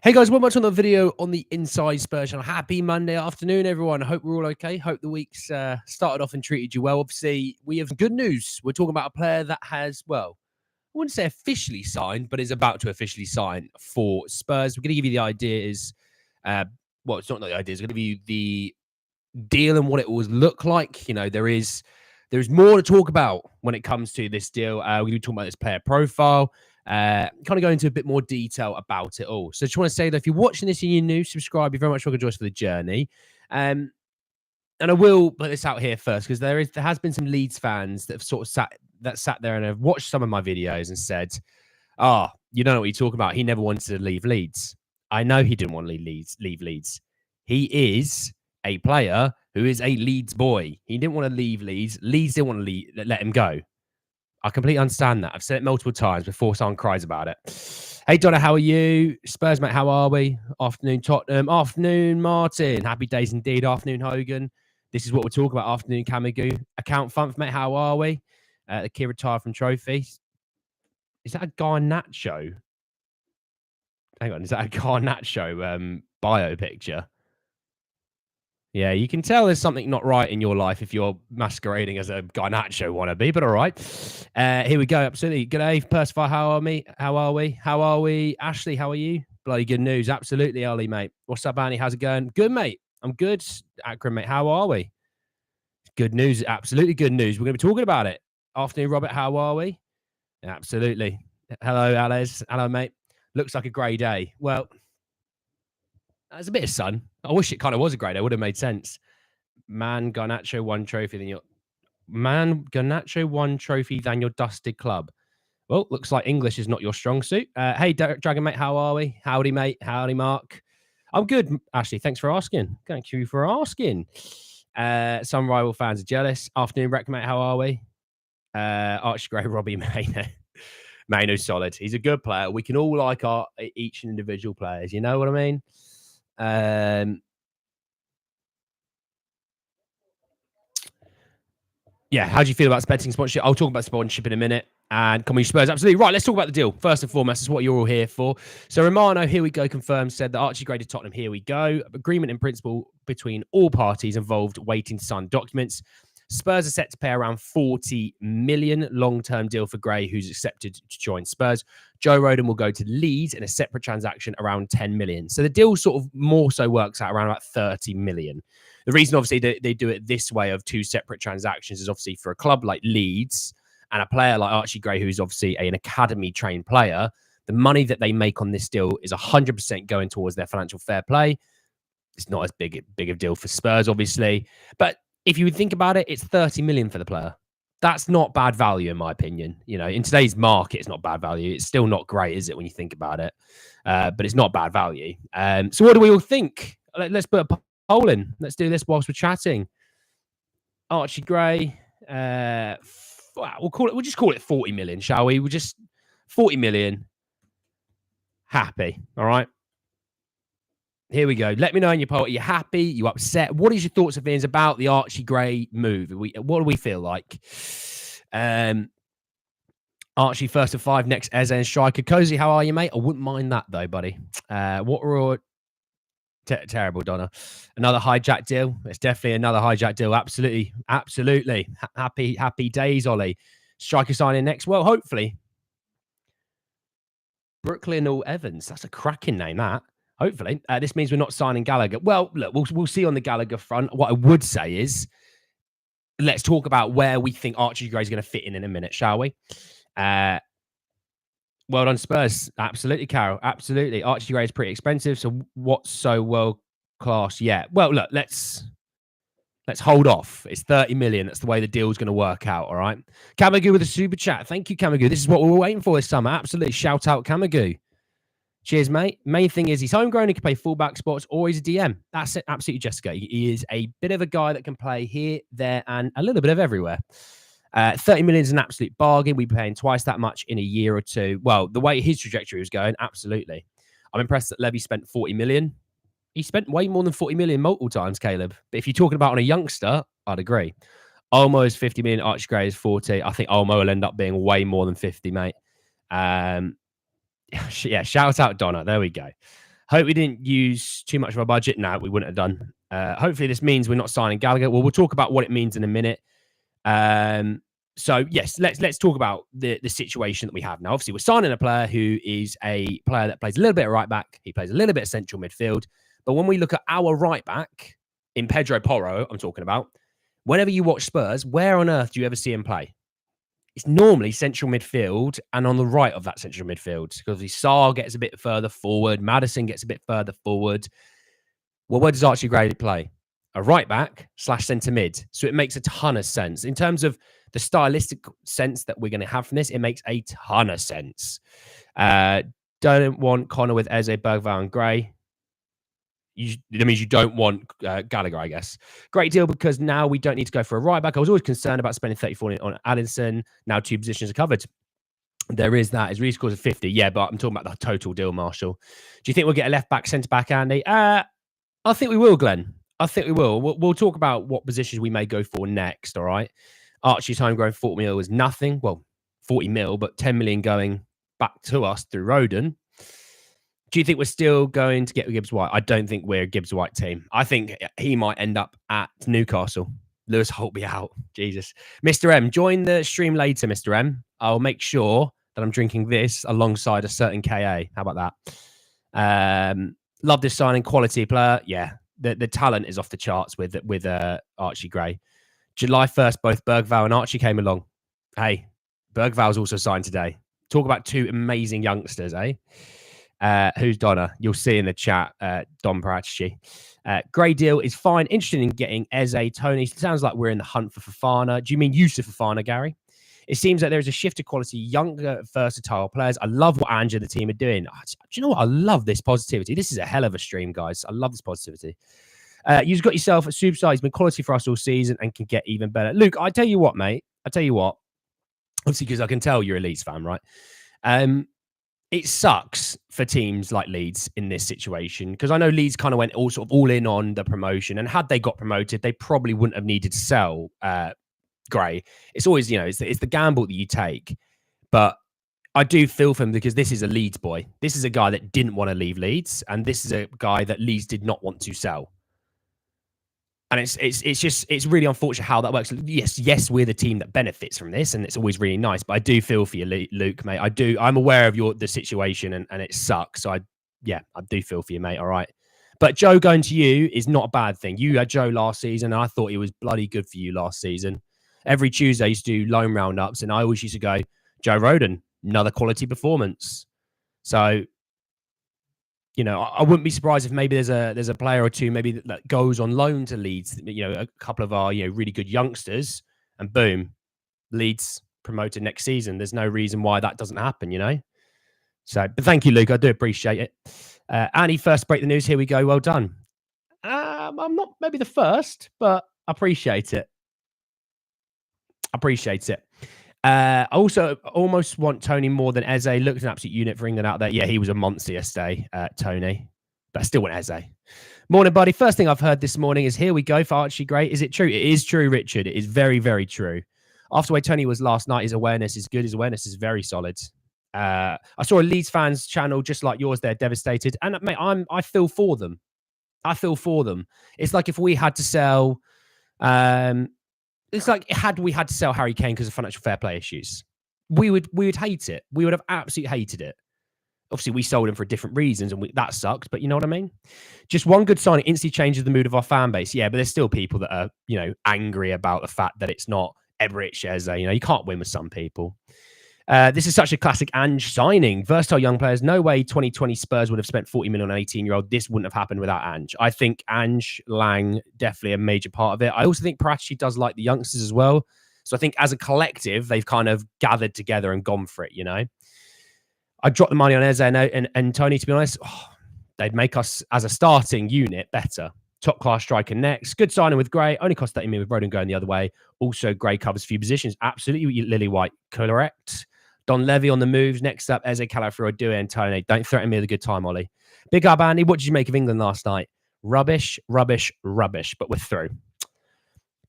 Hey guys, welcome back to another video on the Inside Spurs channel. Happy Monday afternoon, everyone. I hope we're all okay. Hope the week's started off and treated you well. Obviously, we have good news. We're talking about a player that has, well, I wouldn't say officially signed, but is about to officially sign for Spurs. We're going to give you the ideas. Well, it's not the ideas. We're going to give you the deal and what it will look like. You know, there's more to talk about when it comes to this deal. We're going to be talking about this player profile. Kind of go into a bit more detail about it all. So just want to say that if you're watching this and you're new, subscribe. You're very much welcome to join us for the journey. And I will put this out here first because there has been some Leeds fans that have sort of sat there and have watched some of my videos and said, you don't know what you're talking about. He never wanted to leave Leeds. I know he didn't want to leave Leeds. He is a player who is a Leeds boy. He didn't want to leave Leeds. Leeds didn't want to let him go. I completely understand that. I've said it multiple times before someone cries about it. Hey, Donna, how are you? Spurs, mate, how are we? Afternoon, Tottenham. Afternoon, Martin. Happy days indeed. Afternoon, Hogan. This is what we're talking about. Afternoon, Camagoo. Account Funf, mate, how are we? The kid retired from trophies. Is that a Garnacho? Hang on, is that a Garnacho bio picture? Yeah, you can tell there's something not right in your life if you're masquerading as a Garnacho wannabe, but all right. Here we go. Absolutely. Good day, Percival. How are we? How are we? Ashley, how are you? Bloody good news. Absolutely, Ollie, mate. What's up, Annie? How's it going? Good, mate. I'm good. Akram, mate. How are we? Good news. Absolutely good news. We're going to be talking about it. Afternoon, Robert. How are we? Absolutely. Hello, Alice. Hello, mate. Looks like a grey day. Well, there's a bit of sun. I wish it kind of was a grey day. Would have made sense. Garnacho won trophy than your dusted club. Well, looks like English is not your strong suit. Hey, Dragon mate, how are we? Howdy, mate. Howdy, Mark. I'm good, Ashley. Thanks for asking. Thank you for asking. Some rival fans are jealous. Afternoon, Rec, mate. How are we? Archie Gray, Robbie Maino. Maino's solid. He's a good player. We can all like our each individual players. You know what I mean? Yeah, how do you feel about betting sponsorship? I'll talk about sponsorship in a minute. And come on, Spurs, absolutely. Right, let's talk about the deal. First and foremost, that's what you're all here for. So Romano, here we go, confirmed, said that Archie Gray to Tottenham, here we go. Agreement in principle between all parties involved waiting to sign documents. Spurs are set to pay around 40 million long-term deal for Gray, who's accepted to join Spurs. Joe Rodon will go to Leeds in a separate transaction around 10 million. So the deal sort of more so works out around about 30 million. The reason, obviously, they do it this way of two separate transactions is obviously for a club like Leeds and a player like Archie Gray, who's obviously an academy-trained player, the money that they make on this deal is 100% going towards their financial fair play. It's not as big a deal for Spurs, obviously. But if you would think about it, it's 30 million for the player. That's not bad value, in my opinion. You know, in today's market, it's not bad value. It's still not great, is it, when you think about it? But it's not bad value. So what do we all think? Let's put a poll in. Let's do this whilst we're chatting. Archie Gray. We'll just call it 40 million, shall we? We'll just 40 million. Happy. All right. Here we go. Let me know in your poll. Are you happy? Are you upset? What is your thoughts and feelings about the Archie Gray move? What do we feel like? Archie first of 5, next Eze and striker. Cozy, how are you, mate? I wouldn't mind that though, buddy. What were terrible, Donna? Another hijack deal. It's definitely another hijack deal. Absolutely. Happy days, Ollie. Striker signing next. Well, hopefully. Brooklyn or Evans. That's a cracking name, that. Hopefully. This means we're not signing Gallagher. Well, look, we'll see on the Gallagher front. What I would say is, let's talk about where we think Archie Gray is going to fit in a minute, shall we? Well done, Spurs. Absolutely, Carol. Absolutely. Archie Gray is pretty expensive, so what's so world class yet? Well, look, let's hold off. It's 30 million. That's the way the deal's going to work out, all right? Kamagoo with a super chat. Thank you, Kamagoo. This is what we were waiting for this summer. Absolutely. Shout out, Kamagoo. Cheers, mate. Main thing is he's homegrown. He can play fullback spots or he's a DM. That's it. Absolutely, Jessica. He is a bit of a guy that can play here, there, and a little bit of everywhere. 30 million is an absolute bargain. We'd be paying twice that much in a year or two. Well, the way his trajectory was going, absolutely. I'm impressed that Levy spent 40 million. He spent way more than 40 million multiple times, Caleb. But if you're talking about on a youngster, I'd agree. Almost 50 million. Archie Gray is 40. I think Olmo will end up being way more than 50, mate. Yeah, shout out Donna. There we go. Hope we didn't use too much of our budget. No, we wouldn't have done. Hopefully this means we're not signing Gallagher. Well, we'll talk about what it means in a minute. So yes, let's talk about the situation that we have now. Obviously, we're signing a player who is a player that plays a little bit of right back. He plays a little bit of central midfield. But when we look at our right back in Pedro Porro, I'm talking about, whenever you watch Spurs, where on earth do you ever see him play? It's normally central midfield and on the right of that central midfield, because Sarr gets a bit further forward, Maddison gets a bit further forward. Well, where does Archie Gray play? A right back / centre mid. So it makes a ton of sense. In terms of the stylistic sense that we're going to have from this, it makes a ton of sense. Don't want Connor with Eze, Bergvall and Gray. That means you don't want Gallagher, I guess. Great deal, because now we don't need to go for a right back. I was always concerned about spending 34 on Addison. Now 2 positions are covered. There is that. His really scores of 50. Yeah, but I'm talking about the total deal, Marshall. Do you think we'll get a left back, centre back, Andy? I think we will, Glenn. I think we will. We'll talk about what positions we may go for next, all right? Archie's homegrown 40 mil was nothing. Well, 40 mil, but 10 million going back to us through Rodon. Do you think we're still going to get Gibbs White? I don't think we're a Gibbs White team. I think he might end up at Newcastle. Lewis Holtby out. Jesus. Mr. M, join the stream later, Mr. M. I'll make sure that I'm drinking this alongside a certain KA. How about that? Love this signing. Quality player. Yeah. The talent is off the charts with Archie Gray. July 1st, both Bergvall and Archie came along. Hey, Bergvall's also signed today. Talk about 2 amazing youngsters, eh? Who's Donna? You'll see in the chat, Don Parachi. Gray deal is fine. Interested in getting Eze, Tony. Sounds like we're in the hunt for Fofana. Do you mean Yusuf Fofana, Gary? It seems that there is a shift to quality, younger, versatile players. I love what Ange and the team are doing. Oh, do you know what? I love this positivity. This is a hell of a stream, guys. I love this positivity. You've got yourself a superstar. He's been quality for us all season and can get even better. Luke, I tell you what, mate. I tell you what. Obviously, because I can tell you're a Leeds fan, right? It sucks for teams like Leeds in this situation, because I know Leeds kind of went all in on the promotion, and had they got promoted, they probably wouldn't have needed to sell Gray. It's always, it's the gamble that you take. But I do feel for him, because this is a Leeds boy. This is a guy that didn't want to leave Leeds, and this is a guy that Leeds did not want to sell. And it's really unfortunate how that works. Yes, we're the team that benefits from this, and it's always really nice. But I do feel for you, Luke, mate. I'm aware of the situation, and it sucks. So I do feel for you, mate. All right. But Joe going to you is not a bad thing. You had Joe last season, and I thought he was bloody good for you last season. Every Tuesday I used to do loan roundups, and I always used to go, Joe Rodon, another quality performance. So, I wouldn't be surprised if maybe there's a player or two maybe that goes on loan to Leeds. A couple of our really good youngsters, and boom, Leeds promoted next season. There's no reason why that doesn't happen. So, but thank you, Luke. I do appreciate it. Annie, first break the news. Here we go. Well done. I'm not maybe the first, but I appreciate it. I also almost want Tony more than Eze. Looked an absolute unit for England out there. Yeah, he was a monster yesterday, Tony. But I still want Eze. Morning, buddy. First thing I've heard this morning is here we go for Archie Gray. Is it true? It is true, Richard. It is very, very true. After the way Tony was last night, his awareness is good. His awareness is very solid. I saw a Leeds fans channel just like yours. They're devastated. And, mate, I feel for them. It's like if we had to sell... It's like had we had to sell Harry Kane because of financial fair play issues, we would hate it. We would have absolutely hated it. Obviously, we sold him for different reasons, and that sucked. But you know what I mean? Just one good signing instantly changes the mood of our fan base. Yeah, but there's still people that are angry about the fact that it's not Everett Eze. You can't win with some people. This is such a classic Ange signing. Versatile young players. No way 2020 Spurs would have spent 40 million on an 18-year-old. This wouldn't have happened without Ange. I think Ange, Lang, definitely a major part of it. I also think Parachi does like the youngsters as well. So I think as a collective, they've kind of gathered together and gone for it, I dropped the money on Eze and Tony, to be honest. They'd make us, as a starting unit, better. Top-class striker next. Good signing with Gray. Only cost 30 million with Rodon going the other way. Also, Gray covers a few positions. Absolutely, Lily White, correct. Don Levy on the moves. Next up, Eze, Calafrio, Due, and Tony. Don't threaten me with a good time, Ollie. Big up, Andy. What did you make of England last night? Rubbish, rubbish, rubbish, but we're through.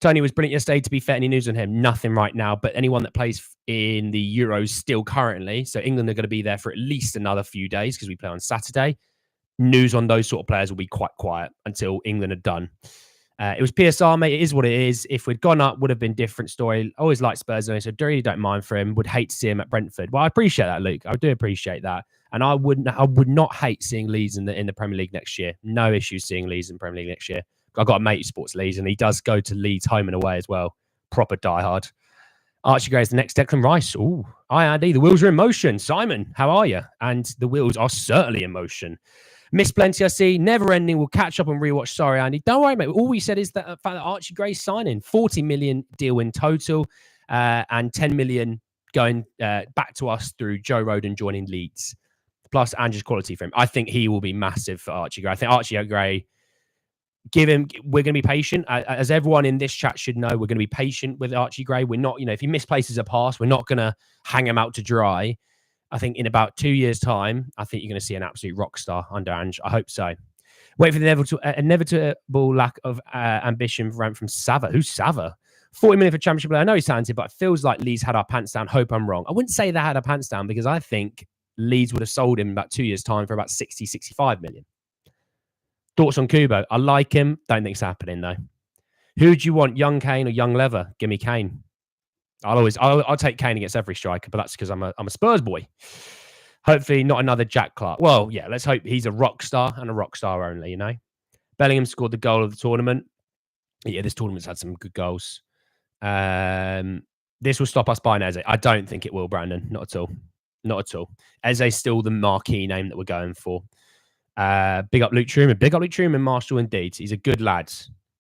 Tony was brilliant yesterday. To be fair, any news on him? Nothing right now, but anyone that plays in the Euros still currently. So England are going to be there for at least another few days because we play on Saturday. news on those sort of players will be quite quiet until England are done. It was PSR, mate. It is what it is. If we'd gone up, would have been different story. I always liked Spurs, so I really don't mind for him. Would hate to see him at Brentford. Well, I appreciate that, Luke. I do appreciate that, and I would not hate seeing Leeds in the Premier League next year. No issues seeing Leeds in the Premier League next year. I've got a mate who supports Leeds, and he does go to Leeds home and away as well. Proper diehard. Archie Gray is the next Declan Rice. Ooh, hi Andy. The wheels are in motion. Simon, how are you? And the wheels are certainly in motion. Miss plenty, I see. Never ending. We'll catch up and rewatch. Sorry, Andy. Don't worry, mate. All we said is that the fact that Archie Gray's signing 40 million deal in total, and 10 million going back to us through Joe Rodon joining Leeds, plus Andrew's quality for him. I think he will be massive for Archie Gray. I think Archie Gray, we're going to be patient. As everyone in this chat should know, we're going to be patient with Archie Gray. We're not, if he misplaces a pass, we're not going to hang him out to dry. I think in about 2 years' time, I think you're going to see an absolute rock star under Ange. I hope so. Wait for the inevitable lack of ambition from Sava. Who's Sava? 40 million for Championship player. I know he's talented, but it feels like Leeds had our pants down. Hope I'm wrong. I wouldn't say they had our pants down because I think Leeds would have sold him in about 2 years' time for about 60, 65 million. Thoughts on Kubo? I like him. Don't think it's happening, though. Who do you want, young Kane or young Lever? Give me Kane. I'll take Kane against every striker, but that's because I'm a Spurs boy. Hopefully not another Jack Clark. Well, yeah, let's hope he's a rock star and a rock star only, Bellingham scored the goal of the tournament. Yeah, this tournament's had some good goals. This will stop us buying Eze. I don't think it will, Brandon. Not at all. Not at all. Eze's still the marquee name that we're going for. Big up Luke Truman. Big up Luke Truman, Marshall, indeed. He's a good lad.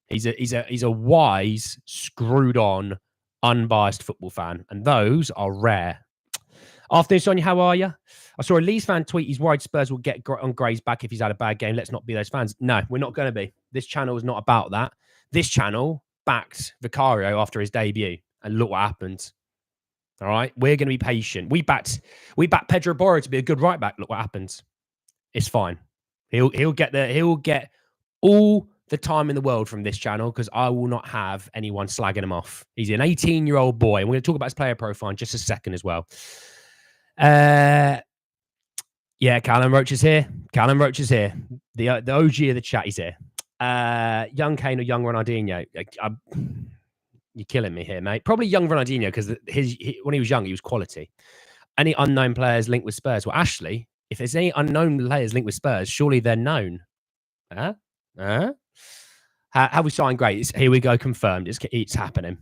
He's a wise, screwed on, unbiased football fan, and those are rare. Afternoon, Sonia, how are you? I saw a Leeds fan tweet. He's worried Spurs will get on Gray's back if he's had a bad game. Let's not be those fans. No, we're not going to be. This channel is not about that. This channel backed Vicario after his debut, and look what happened. All right, we're going to be patient. We backed Pedro Porro to be a good right back. Look what happens. It's fine. He'll get all the time in the world from this channel because I will not have anyone slagging him off. He's an 18-year-old boy. And we're going to talk about his player profile in just a second as well. Yeah, Callum Roach is here. Callum Roach is here. The OG of the chat is here. Young Kane or young Ronaldinho? You're killing me here, mate. Probably young Ronaldinho because when he was young, he was quality. Any unknown players linked with Spurs? Well, Ashley, if there's any unknown players linked with Spurs, surely they're known. Have we signed Gray? Here we go, confirmed. It's happening.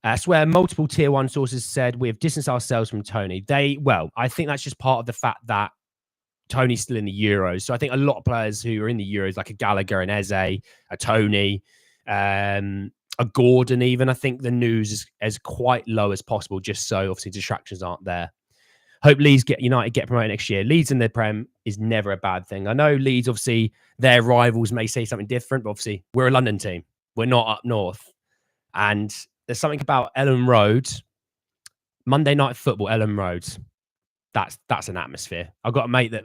I swear multiple tier one sources said we have distanced ourselves from Tony. I think that's just part of the fact that Tony's still in the Euros. So I think a lot of players who are in the Euros, like a Gallagher and Eze, a Tony, a Gordon even, I think the news is as quite low as possible, just so obviously distractions aren't there. Hope Leeds United get promoted next year. Leeds in the Prem is never a bad thing. I know Leeds, obviously, their rivals may say something different, but obviously we're a London team. We're not up north. And there's something about Ellen Road, Monday Night Football, Ellen Road. That's an atmosphere. I've got a mate that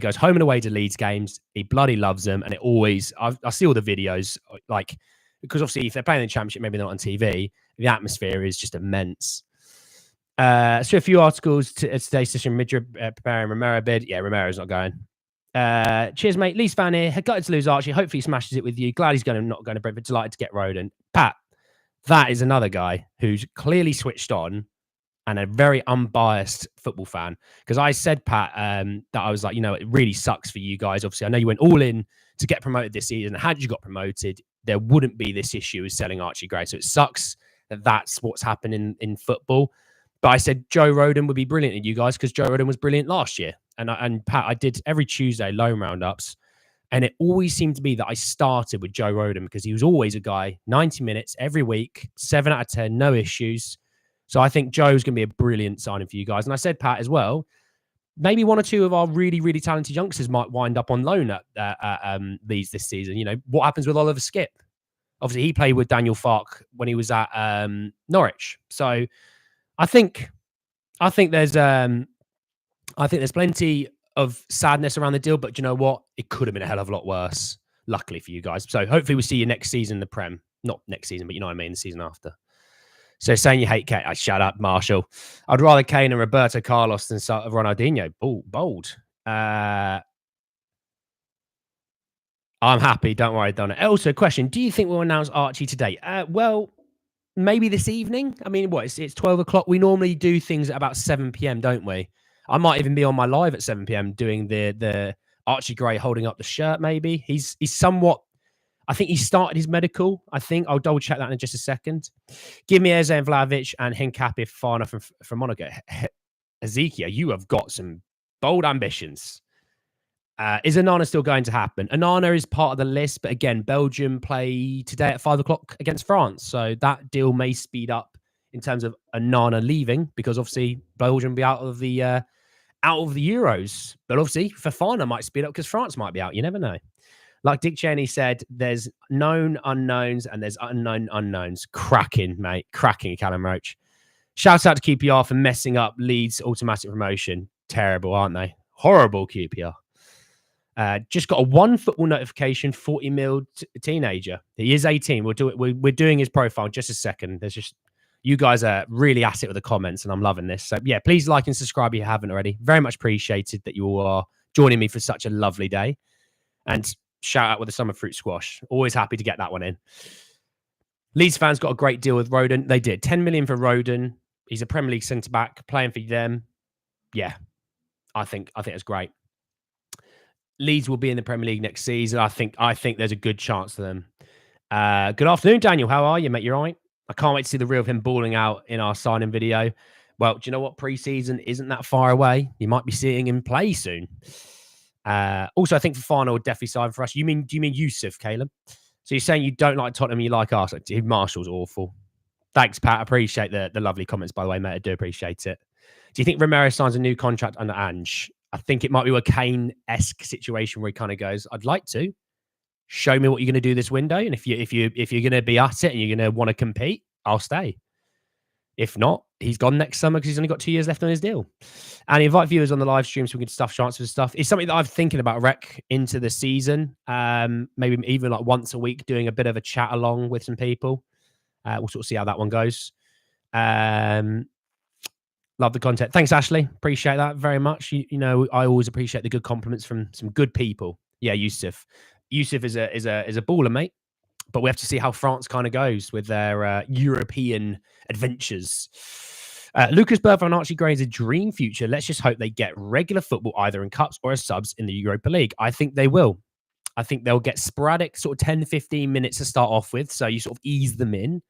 goes home and away to Leeds games. He bloody loves them, and I see all the videos, because obviously if they're playing in the Championship, maybe they're not on TV. The atmosphere is just immense. So a few articles today's session. Madrid preparing Romero bid. Yeah, Romero's not going. Cheers, mate. Leeds fan here. Gutted to lose Archie. Hopefully he smashes it with you. Glad he's not going to Brentford. Delighted to get Rodon. Pat, that is another guy who's clearly switched on and a very unbiased football fan. Because I said, Pat, that I was like, it really sucks for you guys. Obviously, I know you went all in to get promoted this season. Had you got promoted, there wouldn't be this issue with selling Archie Gray. So it sucks that that's what's happening in football. But I said Joe Rodon would be brilliant at you guys because Joe Rodon was brilliant last year. And Pat, I did every Tuesday loan roundups. And it always seemed to be that I started with Joe Rodon because he was always a guy, 90 minutes every week, 7 out of 10, no issues. So I think Joe's going to be a brilliant signing for you guys. And I said, Pat, as well, maybe one or two of our really, really talented youngsters might wind up on loan at Leeds this season. What happens with Oliver Skipp? Obviously, he played with Daniel Farke when he was at Norwich. So I think there's plenty of sadness around the deal, but you know what? It could have been a hell of a lot worse. Luckily for you guys. So hopefully we'll see you next season in the Prem. Not next season, but you know what I mean, the season after. So saying you hate Kane, shut up, Marshall. I'd rather Kane and Roberto Carlos than Ronaldinho. Oh, bold. I'm happy. Don't worry, Donna. Also, question: do you think we'll announce Archie today? Well, maybe this evening. I mean, what? It's 12 o'clock. We normally do things at about 7 p.m., don't we? I might even be on my live at 7 p.m. doing the Archie Gray holding up the shirt. Maybe he's somewhat. I think he started his medical. I think I'll double check that in just a second. Give me Eze and Vlahovic and Hincapie far enough from Monaco. Ezekiel, you have got some bold ambitions. Is Onana still going to happen? Onana is part of the list, but again, Belgium play today at 5 o'clock against France. So that deal may speed up in terms of Onana leaving, because obviously Belgium will be out of the Euros. But obviously Fofana might speed up because France might be out. You never know. Like Dick Cheney said, there's known unknowns and there's unknown unknowns. Cracking, mate. Cracking, Callum Roach. Shout out to QPR for messing up Leeds' automatic promotion. Terrible, aren't they? Horrible, QPR. Just got a one football notification, 40 mil teenager. He is 18. We'll do it. We're doing his profile in just a second. There's just, you guys are really at it with the comments and I'm loving this. So yeah, please like and subscribe if you haven't already. Very much appreciated that you all are joining me for such a lovely day. And shout out with the summer fruit squash. Always happy to get that one in. Leeds fans got a great deal with Rodon. They did. 10 million for Rodon. He's a Premier League centre-back playing for them. Yeah, I think it's great. Leeds will be in the Premier League next season. I think there's a good chance for them. Good afternoon, Daniel. How are you, mate? You all right? I can't wait to see the reel of him balling out in our signing video. Well, do you know what? Pre-season isn't that far away. You might be seeing him play soon. Also, I think Fofana will definitely sign for us. Do you mean Yusuf, Caleb? So you're saying you don't like Tottenham, you like Arsenal? Marshall's awful. Thanks, Pat. I appreciate the lovely comments, by the way, mate. I do appreciate it. Do you think Romero signs a new contract under Ange? I think it might be a Kane-esque situation where he kind of goes, I'd like to. Show me what you're going to do this window. And if you're going to be at it and you're going to want to compete, I'll stay. If not, he's gone next summer because he's only got 2 years left on his deal. And invite viewers on the live stream so we can stuff chances for stuff. It's something that I'm thinking about rec into the season. Maybe even like once a week doing a bit of a chat along with some people. We'll sort of see how that one goes. Love the content. Thanks, Ashley. Appreciate that very much. You know, I always appreciate the good compliments from some good people. Yeah, Yusuf. Yusuf is a baller, mate. But we have to see how France kind of goes with their European adventures. Lucas Bertha and Archie Gray is a dream future. Let's just hope they get regular football either in cups or as subs in the Europa League. I think they will. I think they'll get sporadic sort of 10, 15 minutes to start off with. So you sort of ease them in.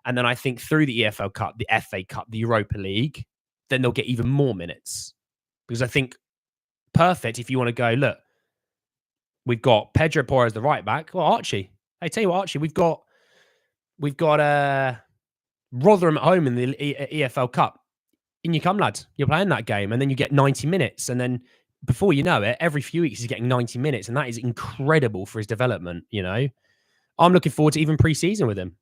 And then I think through the EFL Cup, the FA Cup, the Europa League, then they'll get even more minutes. Because I think perfect if you want to go, look, we've got Pedro Porro as the right back. Well, Archie. Hey, tell you what, Archie, we've got Rotherham at home in the EFL Cup. In you come, lads. You're playing that game, and then you get 90 minutes. And then before you know it, every few weeks he's getting 90 minutes, and that is incredible for his development, you know. I'm looking forward to even pre-season with him.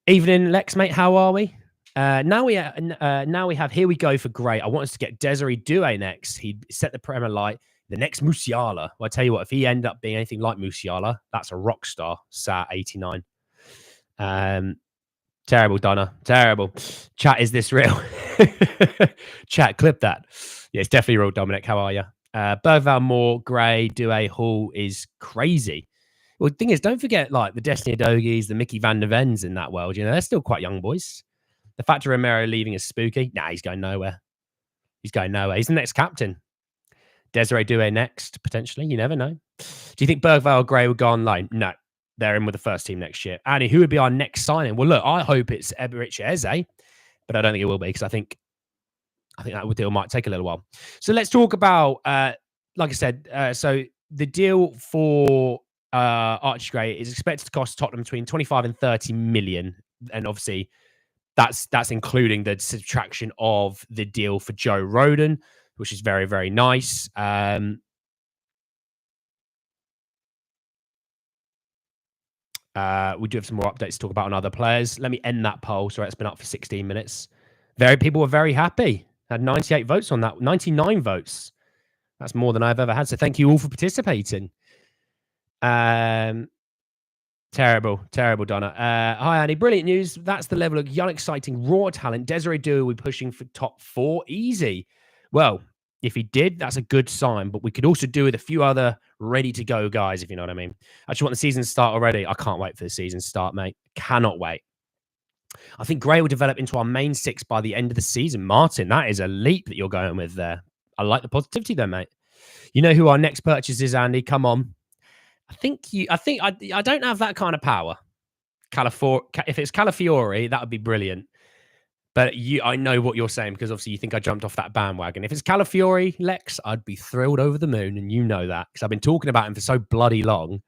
Evening, Lex, mate. How are we? Now we have Here We Go for Gray. I want us to get Desiree Doué next. He set the Premier light. The next Musiala. Well, I tell you what, if he end up being anything like Musiala, that's a rock star. Sat 89. Terrible, Donna. Terrible. Chat, is this real? Chat, clip that. Yeah, it's definitely real, Dominic. How are you? Bergvall, Moore, Gray, Doué, Hall is crazy. Well, the thing is, don't forget like the Destiny Adogis, the Mickey Van der Vens in that world. You know, they're still quite young boys. The fact of Romero leaving is spooky. Nah, he's going nowhere. He's going nowhere. He's the next captain. Desiree Doué next, potentially. You never know. Do you think Bergvall or Gray will go on loan? No. They're in with the first team next year. Annie, who would be our next signing? Well, look, I hope it's Eberechi Eze, but I don't think it will be because I think that deal might take a little while. So let's talk about, like I said, so the deal for Archie Gray is expected to cost Tottenham between 25 and 30 million. And obviously, that's including the subtraction of the deal for Joe Rodon, which is very, very nice. We do have some more updates to talk about on other players. Let me end that poll. Sorry, it's been up for 16 minutes. People were very happy. Had 98 votes on that. 99 votes. That's more than I've ever had. So thank you all for participating. Terrible, Donna. Hi, Andy. Brilliant news. That's the level of young, exciting, raw talent. Desiree Doué will be pushing for top 4. Easy. Well, if he did, that's a good sign. But we could also do with a few other ready to go, guys, if you know what I mean. I just want the season to start already. I can't wait for the season to start, mate. Cannot wait. I think Gray will develop into our main six by the end of the season. Martin, that is a leap that you're going with there. I like the positivity there, mate. You know who our next purchase is, Andy? Come on. I don't have that kind of power. If it's Calafiori, that would be brilliant. But I know what you're saying because obviously you think I jumped off that bandwagon. If it's Calafiori, Lex, I'd be thrilled over the moon, and you know that because I've been talking about him for so bloody long.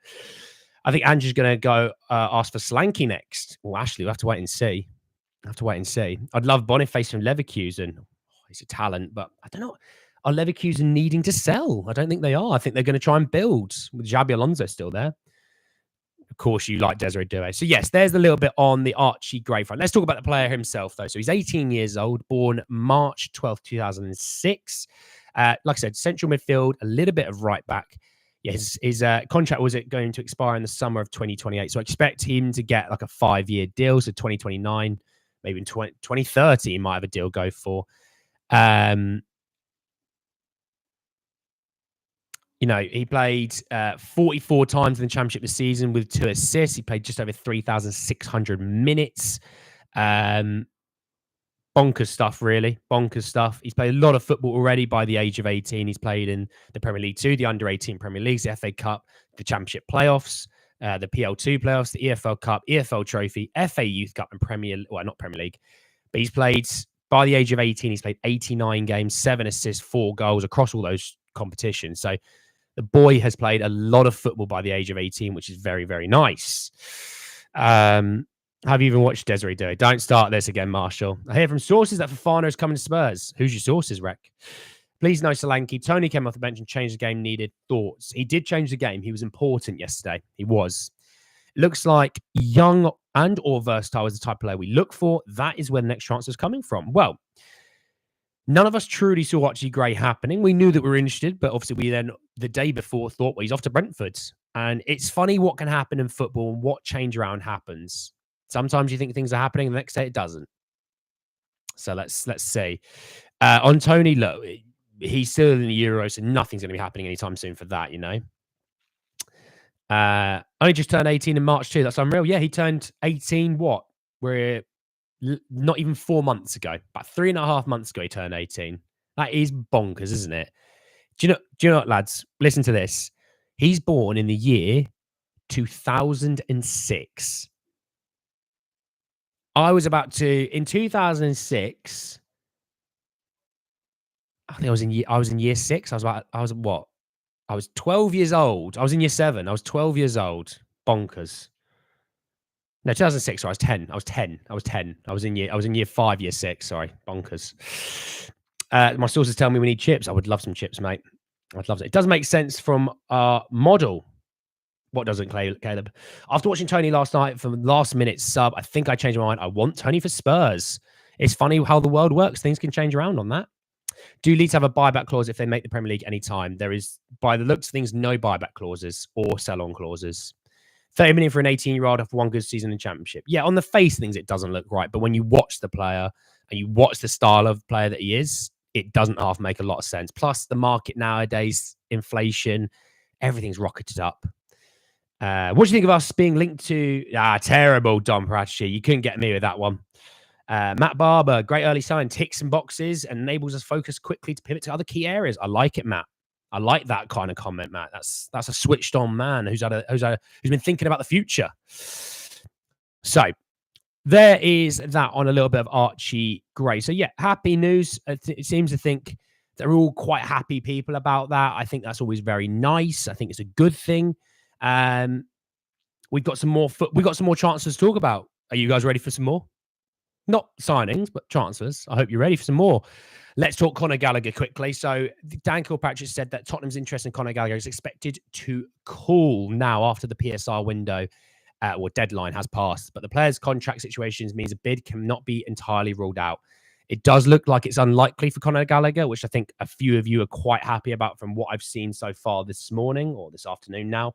I think Andrew's going to go ask for Slanky next. Well, Ashley, we'll have to wait and see. I'd love Boniface from Leverkusen. Oh, he's a talent, but I don't know. Are Leverkusen needing to sell? I don't think they are. I think they're going to try and build with Xabi Alonso still there. Of course, you like Desiree Doué. So, yes, there's a little bit on the Archie Gray front. Let's talk about the player himself, though. So, he's 18 years old, born March 12th, 2006. Like I said, central midfield, a little bit of right back. Yeah, his contract was going to expire in the summer of 2028. So, I expect him to get like a 5-year deal. So, 2029, maybe in 2030, he might have a deal go for. He played 44 times in the Championship this season with 2 assists. He played just over 3,600 minutes. Bonkers stuff, really. Bonkers stuff. He's played a lot of football already by the age of 18. He's played in the Premier League 2, the Under-18 Premier Leagues, the FA Cup, the Championship playoffs, the PL2 playoffs, the EFL Cup, EFL Trophy, FA Youth Cup, and not Premier League. But he's played, by the age of 18, he's played 89 games, 7 assists, 4 goals across all those competitions. So, the boy has played a lot of football by the age of 18, which is very, very nice. Have you even watched Desiree Doué? Don't start this again, Marshall. I hear from sources that Fofana is coming to Spurs. Who's your sources, Rec? Please no Solanke. Tony came off the bench and changed the game needed. Thoughts? He did change the game. He was important yesterday. He was. It looks like young and or versatile is the type of player we look for. That is where the next transfer is coming from. Well, none of us truly saw Archie Gray happening. We knew that we were interested, but obviously we then, the day before, thought, well, he's off to Brentford. And it's funny what can happen in football and what change around happens. Sometimes you think things are happening, the next day it doesn't. So let's see. On Tony, look, he's still in the Euros, so nothing's going to be happening anytime soon for that, you know. Only just turned 18 in March too. That's unreal. Yeah, he turned 18, what? We're not even 4 months ago, about 3.5 months ago, he turned 18. That is bonkers, isn't it? Do you know what, lads? Listen to this. He's born in the year 2006. I was in 2006. I think I was in year 6. I was 12 years old. I was in year 7. I was 12 years old. Bonkers. No, 2006. Sorry, I was 10. I was in year 5, year 6. Sorry, bonkers. My sources tell me we need chips. I would love some chips, mate. I'd love it. It does make sense from our model. What doesn't, Caleb? After watching Tony last night for last minute sub, I think I changed my mind. I want Tony for Spurs. It's funny how the world works. Things can change around on that. Do Leeds have a buyback clause if they make the Premier League anytime? There is, by the looks of things, no buyback clauses or sell-on clauses. 30 million for an 18-year-old after one good season in Championship. Yeah, on the face of things, it doesn't look right. But when you watch the player and you watch the style of player that he is, it doesn't half make a lot of sense. Plus, the market nowadays, inflation, everything's rocketed up. What do you think of us being linked to... terrible, Don Prachi. You couldn't get me with that one. Matt Barber, great early sign, ticks and boxes and enables us focus quickly to pivot to other key areas. I like it, Matt. I like that kind of comment, Matt. That's a switched on man who's been thinking about the future. So there is that on a little bit of Archie Gray. So yeah, happy news. It seems to think they're all quite happy people about that. I think that's always very nice. I think it's a good thing. We've got some more transfers to talk about. Are you guys ready for some more? Not signings, but transfers. I hope you're ready for some more. Let's talk Conor Gallagher quickly. So Dan Kilpatrick said that Tottenham's interest in Conor Gallagher is expected to cool now after the PSR window or deadline has passed. But the player's contract situations means a bid cannot be entirely ruled out. It does look like it's unlikely for Conor Gallagher, which I think a few of you are quite happy about from what I've seen so far this morning or this afternoon now.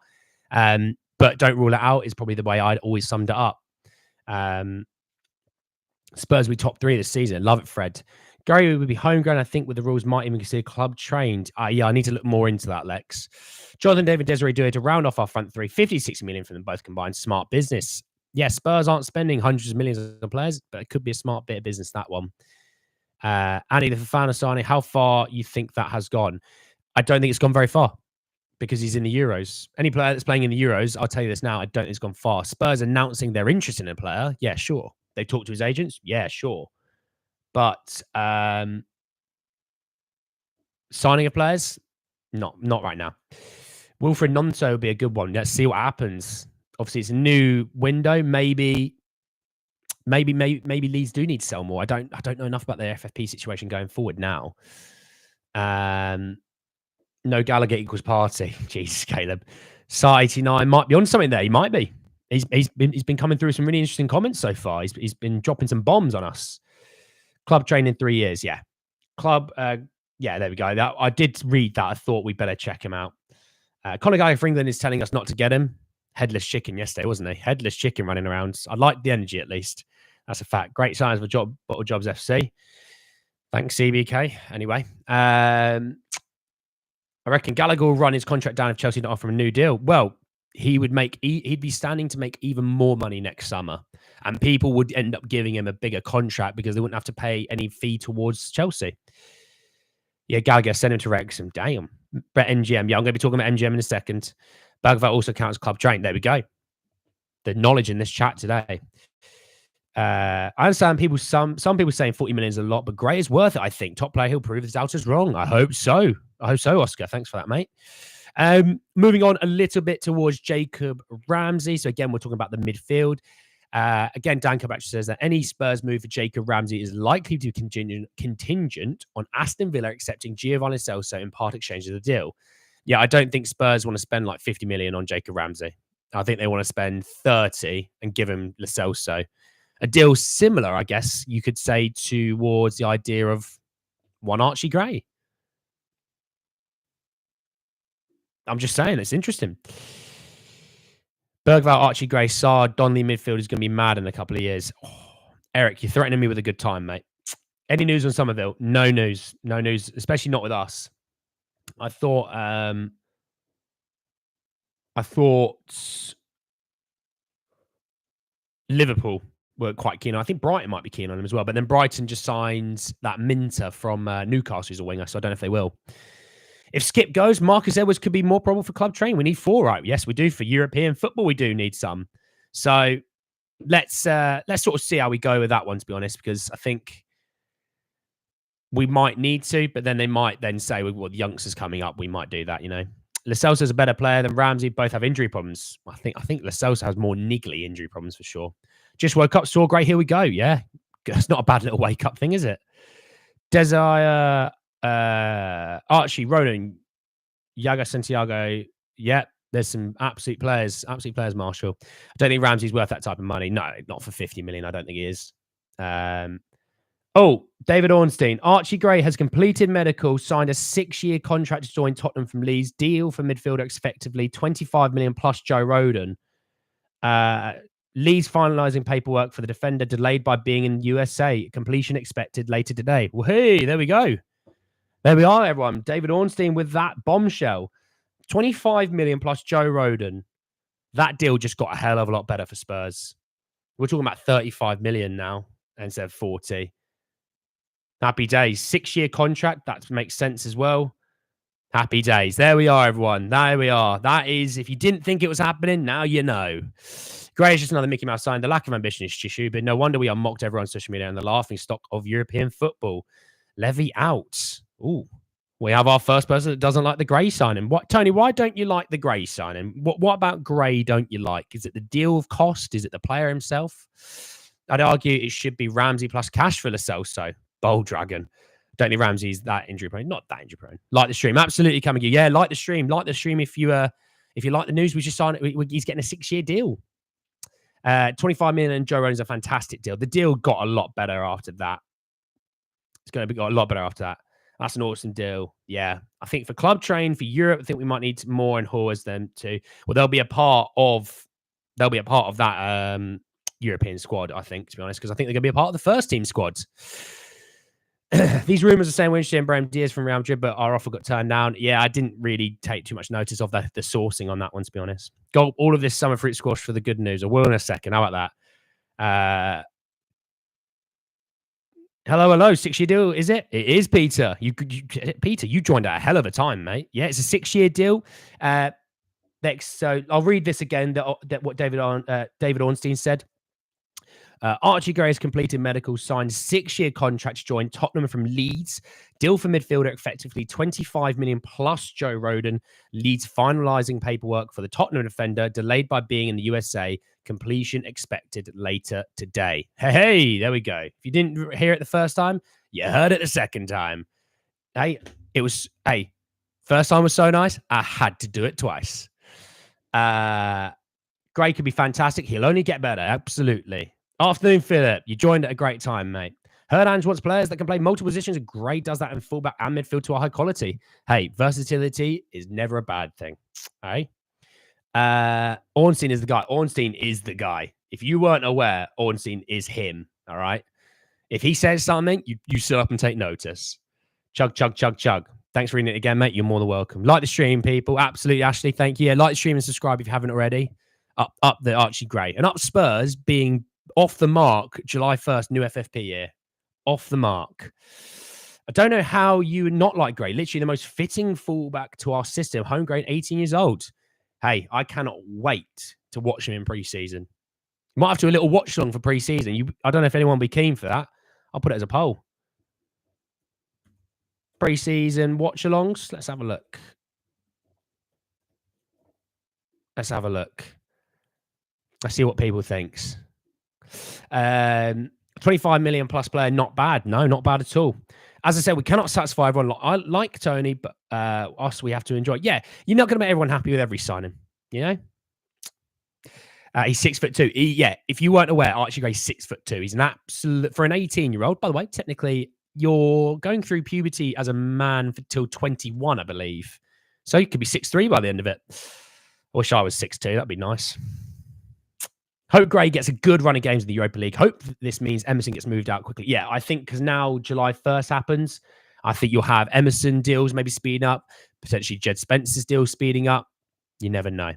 But don't rule it out is probably the way I'd always summed it up. Spurs will be top 3 this season. Love it, Fred. Gary would be homegrown, I think, with the rules might even consider club trained. Yeah, I need to look more into that, Lex. Jonathan David Desiree Doué to round off our front three. 56 million for them both combined. Smart business. Yeah, Spurs aren't spending hundreds of millions on players, but it could be a smart bit of business, that one. Andy, the Fofana signing, how far you think that has gone? I don't think it's gone very far because he's in the Euros. Any player that's playing in the Euros, I'll tell you this now, I don't think it's gone far. Spurs announcing their interest in a player, yeah, sure. They talked to his agents, yeah, sure. But signing of players, not right now. Wilfred Nonto would be a good one. Let's see what happens. Obviously, it's a new window. Maybe Leeds do need to sell more. I don't know enough about their FFP situation going forward now. No Gallagher equals party. Jesus, Caleb. Sar 89 might be on something there. He might be. He's been coming through some really interesting comments so far. He's been dropping some bombs on us. Club training 3 years. Yeah. Club. Yeah, there we go. I did read that. I thought we'd better check him out. Conor Gallagher for England is telling us not to get him. Headless chicken yesterday, wasn't he? Headless chicken running around. I like the energy at least. That's a fact. Great signs for Bottle Jobs FC. Thanks, CBK. Anyway, I reckon Gallagher will run his contract down if Chelsea don't offer him a new deal. Well, he'd be standing to make even more money next summer, and people would end up giving him a bigger contract because they wouldn't have to pay any fee towards Chelsea. Yeah, Gallagher, send him to Wrexham. Damn. Brett NGM. Yeah, I'm going to be talking about MGM in a second. Bergvall also counts club trained. There we go. The knowledge in this chat today. I understand some people saying 40 million is a lot, but Gray is worth it, I think. Top player, he'll prove his doubters wrong. I hope so. Oscar. Thanks for that, mate. Moving on a little bit towards Jacob Ramsey. So again, we're talking about the midfield. Again, Dan Kabach says that any Spurs move for Jacob Ramsey is likely to be contingent on Aston Villa accepting Giovanni Lo Celso in part exchange of the deal. Yeah, I don't think Spurs want to spend like 50 million on Jacob Ramsey. I think they want to spend 30 and give him Lo Celso. A deal similar, I guess, you could say, towards the idea of one Archie Gray. I'm just saying, it's interesting. Bergvall, Archie Gray, Sard, Donley midfield is going to be mad in a couple of years. Oh, Eric, you're threatening me with a good time, mate. Any news on Somerville? No news, especially not with us. I thought Liverpool were quite keen. I think Brighton might be keen on him as well. But then Brighton just signed that Minter from Newcastle, who's a winger, so I don't know if they will. If Skip goes, Marcus Edwards could be more probable for club training. We need 4, right? Yes, we do. For European football, we do need some. So let's sort of see how we go with that one, to be honest, because I think we might need to, but then they might then say, well, the youngsters coming up, we might do that, you know. Lo Celso's a better player than Ramsey. Both have injury problems. I think Lo Celso has more niggly injury problems for sure. Just woke up, saw Gray. Here we go. Yeah, it's not a bad little wake up thing, is it? Desire, Archie, Rodon, Yaga Santiago. Yeah, there's some absolute players, Marshall. I don't think Ramsey's worth that type of money. No, not for 50 million. I don't think he is. David Ornstein. Archie Gray has completed medical, signed a 6-year contract to join Tottenham from Leeds. Deal for midfielder effectively 25 million plus Joe Rodon. Leeds finalising paperwork for the defender delayed by being in USA. Completion expected later today. Well, hey, there we go. There we are, everyone. David Ornstein with that bombshell. 25 million plus Joe Rodon. That deal just got a hell of a lot better for Spurs. We're talking about 35 million now instead of 40. Happy days. 6-year contract. That makes sense as well. Happy days. There we are, everyone. There we are. That is, if you didn't think it was happening, now you know. Gray is just another Mickey Mouse sign. The lack of ambition is Chishu, but no wonder we are mocked everyone on social media and the laughing stock of European football. Levy out. Ooh. We have our first person that doesn't like the Gray signing. What, Tony, why don't you like the Gray signing? What about Gray don't you like? Is it the deal of cost? Is it the player himself? I'd argue it should be Ramsey plus cash for Lo Celso. Bold Dragon. Don't think Ramsey's that injury prone. Not that injury prone. Like the stream. Absolutely coming. Yeah, like the stream. Like the stream if you like the news. We just signed it. He's getting a 6-year deal. 25 million and Joe Rodon's a fantastic deal. The deal got a lot better after that. It's going to be got a lot better after that. That's an awesome deal. Yeah. I think for club train, for Europe, I think we might need more and Hawes than too. Well, they'll be a part of that European squad, I think, to be honest, because I think they're going to be a part of the first team squad. These rumours are saying we're interested in Brahim Diaz from Real Madrid, but our offer got turned down. Yeah, I didn't really take too much notice of the sourcing on that one, to be honest. Go all of this summer fruit squash for the good news. I will in a second. How about that? Hello, 6-year deal, is it? It is, Peter. Peter, you joined at a hell of a time, mate. Yeah, it's a 6-year deal. Next, so I'll read this again. What David Ornstein said. Archie Gray has completed medical, signed 6-year contract to join Tottenham from Leeds. Deal for midfielder effectively 25 million plus Joe Rodon. Leeds finalising paperwork for the Tottenham defender, delayed by being in the USA. Completion expected later today. Hey, there we go. If you didn't hear it the first time, you heard it the second time. First time was so nice, I had to do it twice. Gray could be fantastic. He'll only get better. Absolutely. Afternoon, Philip. You joined at a great time, mate. Herdange wants players that can play multiple positions. Gray does that in fullback and midfield to a high quality. Hey, versatility is never a bad thing. Hey. Ornstein is the guy. Ornstein is the guy. If you weren't aware, Ornstein is him. All right. If he says something, you sit up and take notice. Chug, chug, chug, chug. Thanks for reading it again, mate. You're more than welcome. Like the stream, people. Absolutely, Ashley. Thank you. Yeah, like the stream and subscribe if you haven't already. Up the Archie Gray. And up Spurs being off the mark, July 1st, new FFP year. Off the mark. I don't know how you not like Gray. Literally the most fitting fullback to our system. Homegrown, 18 years old. Hey, I cannot wait to watch him in preseason. Might have to do a little watch along for preseason. I don't know if anyone will be keen for that. I'll put it as a poll. Preseason watch alongs. Let's have a look. Let's see what people thinks. 25 million plus player, not bad. No, not bad at all. As I said, we cannot satisfy everyone. I like Tony, but us, we have to enjoy. Yeah, you're not going to make everyone happy with every signing, you know? He's 6'2". If you weren't aware, Archie Gray's 6'2". He's an absolute, for an 18-year-old, by the way, technically, you're going through puberty as a man till 21, I believe. So you could be 6'3" by the end of it. I wish I was 6'2". That'd be nice. Hope Gray gets a good run of games in the Europa League. Hope this means Emerson gets moved out quickly. Yeah, I think because now July 1st happens, I think you'll have Emerson deals maybe speeding up, potentially Jed Spencer's deal speeding up. You never know.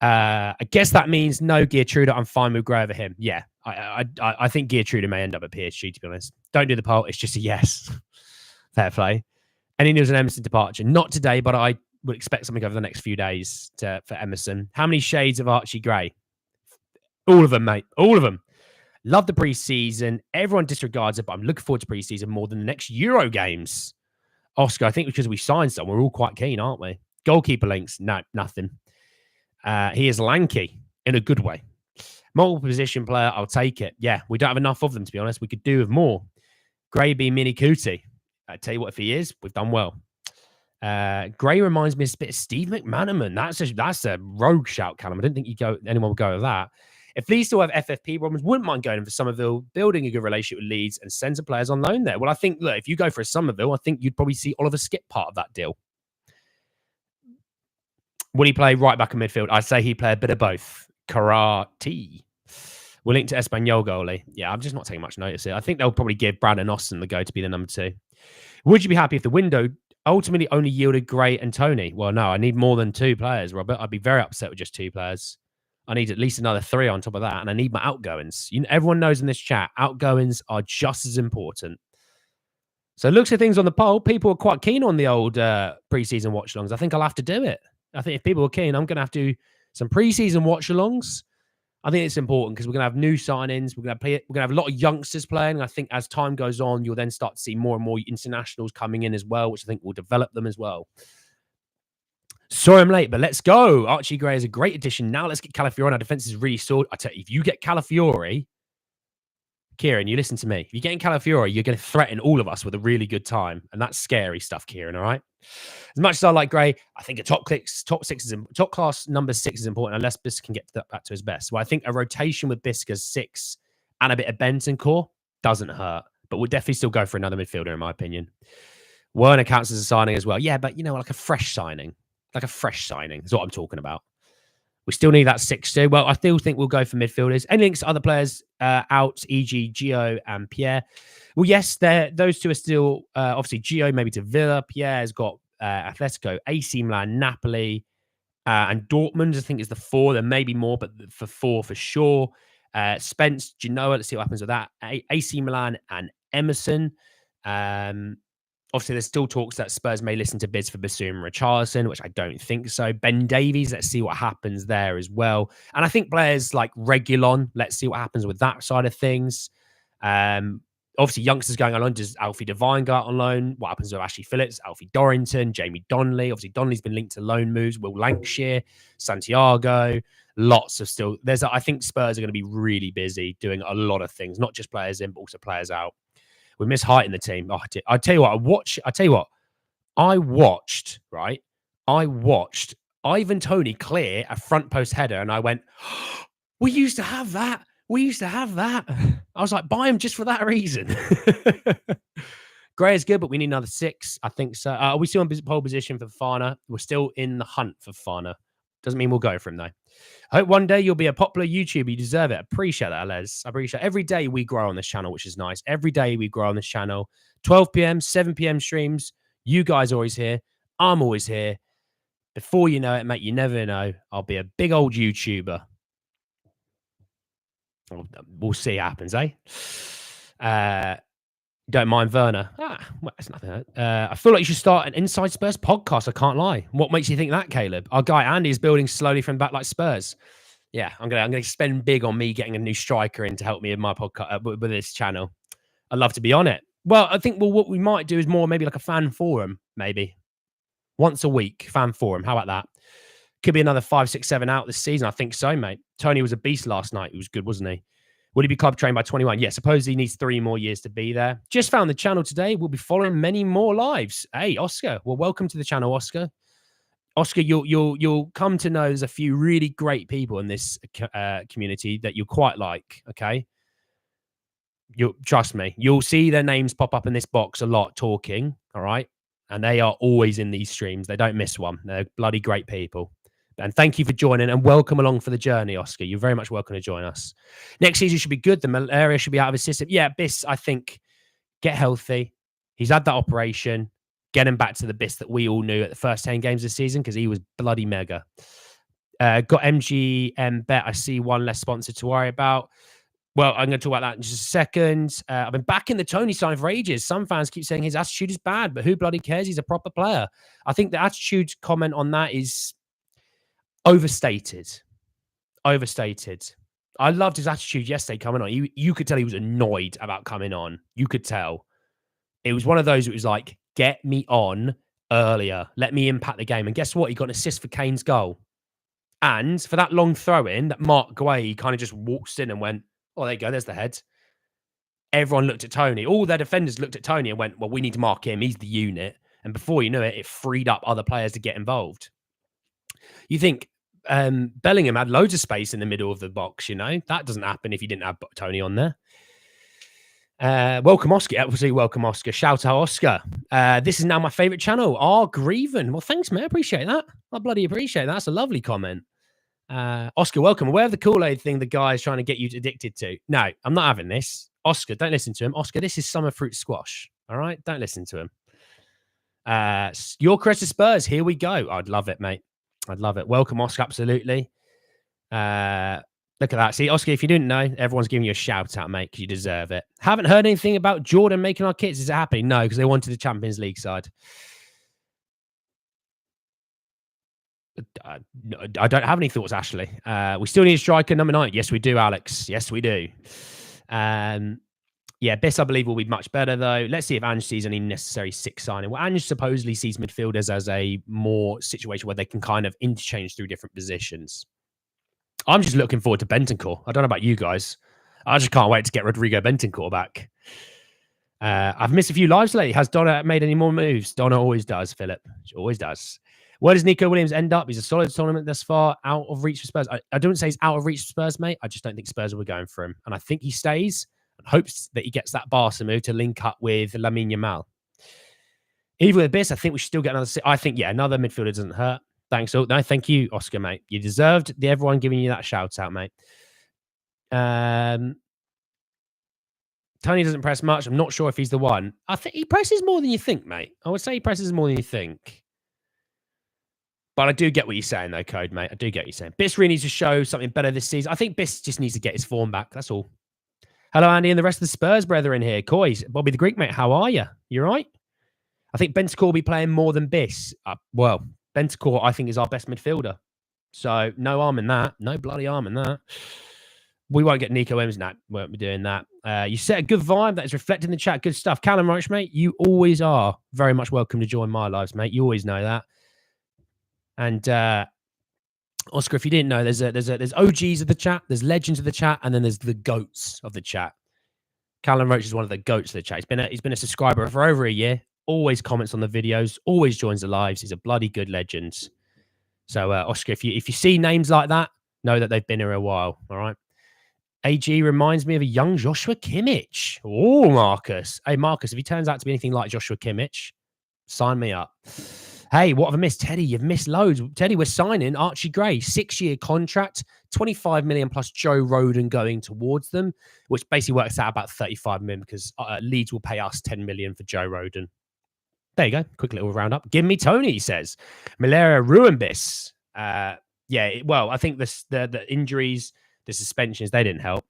I guess that means no Geertruida. I'm fine with Gray over him. Yeah, I think Geertruida may end up at PSG, to be honest. Don't do the poll. It's just a yes. Fair play. Any news on Emerson departure? Not today, but I would expect something over the next few days for Emerson. How many shades of Archie Gray? All of them, mate. All of them. Love the preseason. Everyone disregards it, but I'm looking forward to preseason more than the next Euro games. Oscar, I think because we signed someone, we're all quite keen, aren't we? Goalkeeper links? No, nothing. He is lanky in a good way. Multiple position player, I'll take it. Yeah, we don't have enough of them, to be honest. We could do with more. Gray be Mini Cootie. I tell you what, if he is, we've done well. Gray reminds me a bit of Steve McManaman. That's a rogue shout, Callum. I didn't think anyone would go with that. If Leeds still have FFP problems, wouldn't mind going in for Somerville, building a good relationship with Leeds and send some players on loan there. Well, I think, look, if you go for a Somerville, I think you'd probably see Oliver Skip part of that deal. Would he play right back in midfield? I'd say he'd play a bit of both. Karate. We're linked to Espanyol goalie. Yeah, I'm just not taking much notice here. I think they'll probably give Brandon Austin the go to be the number 2. Would you be happy if the window ultimately only yielded Gray and Tony? Well, no, I need more than 2 players, Robert. I'd be very upset with just 2 players. I need at least another 3 on top of that, and I need my outgoings. Everyone knows in this chat, outgoings are just as important. So looks at things on the poll, people are quite keen on the old preseason watch-alongs. I think I'll have to do it. I think if people are keen, I'm going to have to do some preseason watch-alongs. I think it's important because we're going to have new signings. We're going to have a lot of youngsters playing. And I think as time goes on, you'll then start to see more and more internationals coming in as well, which I think will develop them as well. Sorry I'm late, but let's go. Archie Gray is a great addition. Now let's get Calafiori on. Our defense is really solid. I tell you, if you get Calafiori, Kieran, you listen to me. If you're getting Calafiori, you're going to threaten all of us with a really good time. And that's scary stuff, Kieran, all right? As much as I like Gray, I think a top class number 6 is important unless Bisk can get back to his best. Well, I think a rotation with Bisk as 6 and a bit of Bentancur doesn't hurt, but we'll definitely still go for another midfielder, in my opinion. Werner counts as a signing as well. Yeah, but, like a fresh signing. Like a fresh signing is what I'm talking about. We still need that 6-2. Well, I still think we'll go for midfielders. Any links to other players out, e.g. Gio and Pierre? Well, yes, those two are still, obviously, Gio maybe to Villa. Pierre's got Atletico, AC Milan, Napoli, and Dortmund, I think, is the 4. There may be more, but for 4 for sure. Spence, Genoa, let's see what happens with that. AC Milan and Emerson. Obviously, there's still talks that Spurs may listen to bids for Basuma and Richarlison, which I don't think so. Ben Davies, let's see what happens there as well. And I think players like Reguilon, let's see what happens with that side of things. Obviously, youngsters going on loan. Does Alfie Devine go out on loan? What happens with Ashley Phillips, Alfie Dorrington, Jamie Donnelly? Obviously, Donnelly's been linked to loan moves. Will Lancashire, Santiago, lots of still. I think Spurs are going to be really busy doing a lot of things, not just players in, but also players out. We miss height in the team. Oh, I tell you what, I watched Ivan Toney clear a front post header, and I went, oh, we used to have that. I was like, buy him just for that reason. Gray is good, but we need another 6. I think so. Are we still in pole position for Fana? We're still in the hunt for Fana. Doesn't mean we'll go for him, though. I hope one day you'll be a popular YouTuber. You deserve it. Appreciate that, Les. I appreciate it. Every day we grow on this channel, which is nice. Every day we grow on this channel. 12 p.m., 7 p.m. streams. You guys are always here. I'm always here. Before you know it, mate, you never know. I'll be a big old YouTuber. We'll see what happens, eh? Don't mind Werner. Well, that's nothing. I feel like you should start an Inside Spurs podcast. I can't lie. What makes you think that, Caleb? Our guy Andy is building slowly from back like Spurs. Yeah, I'm gonna spend big on me getting a new striker in to help me in my podcast with this channel. I'd love to be on it. Well, I think what we might do is more maybe like a fan forum, maybe once a week fan forum. How about that? Could be another 5, 6, 7 out this season. I think so, mate. Tony was a beast last night. He was good, wasn't he? Would he be club trained by 21? Yeah, suppose he needs 3 more years to be there. Just found the channel today. We'll be following many more lives. Hey, Oscar. Well, welcome to the channel, Oscar. Oscar, you'll come to know there's a few really great people in this community that you quite like, okay? Trust me. You'll see their names pop up in this box a lot talking, all right? And they are always in these streams. They don't miss one. They're bloody great people. And thank you for joining and welcome along for the journey, Oscar. You're very much welcome to join us. Next season should be good. The malaria should be out of his system. Yeah, Biss, I think, get healthy. He's had that operation. Get him back to the Biss that we all knew at the first 10 games of the season because he was bloody mega. Got MGM bet. I see one less sponsor to worry about. Well, I'm going to talk about that in just a second. I've been backing the Tony sign for ages. Some fans keep saying his attitude is bad, but who bloody cares? He's a proper player. I think the attitude comment on that is overstated. I loved his attitude yesterday coming on. You could tell he was annoyed about coming on. You could tell. It was one of those, it was like, get me on earlier. Let me impact the game. And guess what? He got an assist for Kane's goal. And for that long throw-in, that Mark Guay kind of just walks in and went, oh, there you go. There's the head. Everyone looked at Tony. All their defenders looked at Tony and went, well, we need to mark him. He's the unit. And before you knew it, it freed up other players to get involved. You think Bellingham had loads of space in the middle of the box, you know? That doesn't happen if you didn't have Tony on there. Welcome, Oscar. Absolutely welcome, Oscar. Shout out, Oscar. This is now my favourite channel. Grieven. Well, thanks, mate. I appreciate that. I bloody appreciate that. That's a lovely comment. Oscar, welcome. Aware of the Kool-Aid thing the guy is trying to get you addicted to? No, I'm not having this. Oscar, don't listen to him. Oscar, this is summer fruit squash. All right? Don't listen to him. Your crest of Spurs. Here we go. I'd love it, mate. I'd love it. Welcome, Oscar. Absolutely. Look at that. See, Oscar, if you didn't know, everyone's giving you a shout out, mate, because you deserve it. Haven't heard anything about Jordan making our kits. Is it happening? No, because they wanted the Champions League side. I don't have any thoughts, Ashley. We still need a striker, number 9. Yes, we do, Alex. Yes, we do. Yeah, Biss, I believe, will be much better, though. Let's see if Ange sees any necessary 6 signing. Well, Ange supposedly sees midfielders as a more situation where they can kind of interchange through different positions. I'm just looking forward to Bentancur. I don't know about you guys. I just can't wait to get Rodrigo Bentancur back. I've missed a few lives lately. Has Donna made any more moves? Donna always does, Philip. She always does. Where does Nico Williams end up? He's a solid tournament thus far. Out of reach for Spurs. I don't say he's out of reach for Spurs, mate. I just don't think Spurs will be going for him. And I think he stays and hopes that he gets that Barca move to link up with Lamine Yamal. Even with this, I think we should still get another. I think, yeah, another midfielder doesn't hurt. Thanks. No, thank you, Oscar, mate. You deserved everyone giving you that shout out, mate. Tony doesn't press much. I'm not sure if he's the one. I think he presses more than you think, mate. I would say he presses more than you think. But I do get what you're saying, though, Code, mate. I do get what you're saying. Biss really needs to show something better this season. I think Biss just needs to get his form back. That's all. Hello, Andy, and the rest of the Spurs brethren here. Coys, Bobby the Greek, mate. How are you? You right? I think Bentancur will be playing more than Biss. Well, Bentancur, I think, is our best midfielder. So no harm in that. No bloody harm in that. We won't get Nico Williams. No, we won't be doing that. You set a good vibe that is reflected in the chat. Good stuff. Callum Roach, mate, you always are very much welcome to join my lives, mate. You always know that. And Oscar, if you didn't know, there's OGs of the chat, there's legends of the chat, and then there's the goats of the chat. Callum Roach is one of the goats of the chat. He's been a subscriber for over a year. Always comments on the videos. Always joins the lives. He's a bloody good legend. So Oscar, if you see names like that, know that they've been here a while. All right. AG reminds me of a young Joshua Kimmich. Oh, Marcus. Hey, Marcus, if he turns out to be anything like Joshua Kimmich, sign me up. Hey, what have I missed? Teddy, you've missed loads. Teddy, we're signing Archie Gray, 6-year contract, 25 million plus Joe Rodon going towards them, which basically works out about 35 million because Leeds will pay us 10 million for Joe Rodon. There you go. Quick little roundup. Give me Tony, he says. Malaria ruined this. Well, I think the injuries, the suspensions, they didn't help.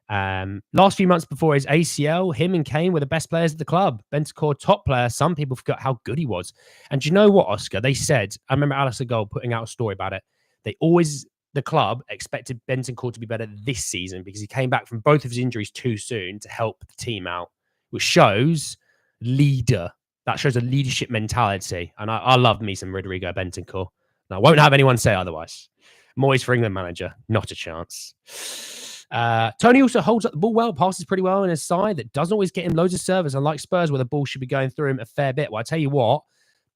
Last few months before his ACL, him and Kane were the best players at the club. Bentancur, top player. Some people forgot how good he was. And do you know what, Oscar? They said, I remember Alistair Gold putting out a story about it. The club expected Bentancur to be better this season because he came back from both of his injuries too soon to help the team out, which shows leader. That shows a leadership mentality. And I love me some Rodrigo Bentancur. And I won't have anyone say otherwise. Moyes for England manager. Not a chance. Tony also holds up the ball well, passes pretty well in his side that doesn't always get him loads of service, unlike Spurs where the ball should be going through him a fair bit. Well, I tell you what,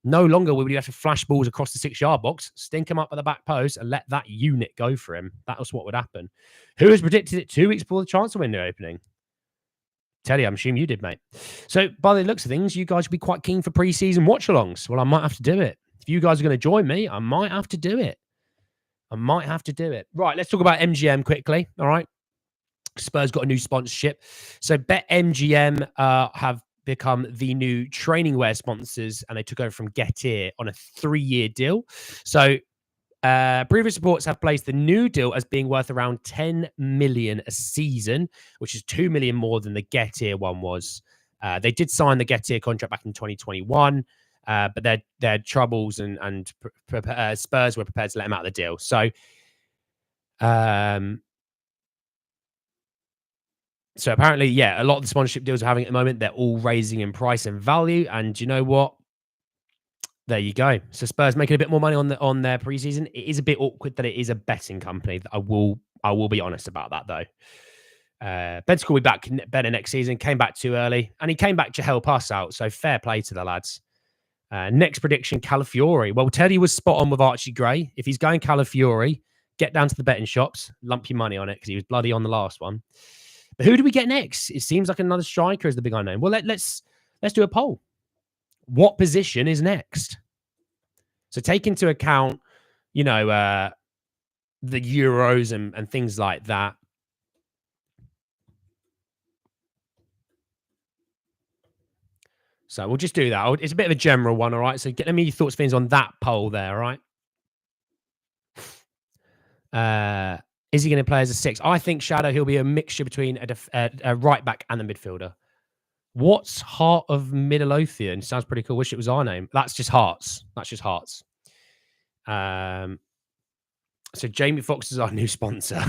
no longer will we have to flash balls across the 6-yard box, stink him up at the back post and let that unit go for him. That was what would happen. Who has predicted it 2 weeks before the transfer window opening? Teddy, I'm assuming you did, mate. So by the looks of things, you guys should be quite keen for pre-season watch-alongs. Well, I might have to do it. If you guys are going to join me, I might have to do it. Right, let's talk about MGM quickly. All right. Spurs got a new sponsorship. So BetMGM have become the new training wear sponsors, and they took over from Getir on a 3-year deal. So previous reports have placed the new deal as being worth around 10 million a season, which is 2 million more than the Getir one was. They did sign the Getir contract back in 2021, but their troubles and Spurs were prepared to let them out of the deal. So apparently, yeah, a lot of the sponsorship deals are having at the moment, they're all raising in price and value. And you know what? There you go. So Spurs making a bit more money on their preseason. It is a bit awkward that it is a betting company. I will be honest about that though. Bentancur will be back better next season. Came back too early, and he came back to help us out. So fair play to the lads. Next prediction, Calafiori. Well, Teddy was spot on with Archie Gray. If he's going Calafiori, get down to the betting shops, lump your money on it because he was bloody on the last one. But who do we get next? It seems like another striker is the big unknown. Well, let's do a poll. What position is next? So take into account, the Euros and things like that. So we'll just do that. It's a bit of a general one, all right? So get me your thoughts, feelings on that poll there, all right? Is he going to play as a 6? I think, Shadow, he'll be a mixture between a right back and a midfielder. What's Heart of Midlothian? Sounds pretty cool. Wish it was our name. That's just Hearts. So Jamie Foxx is our new sponsor.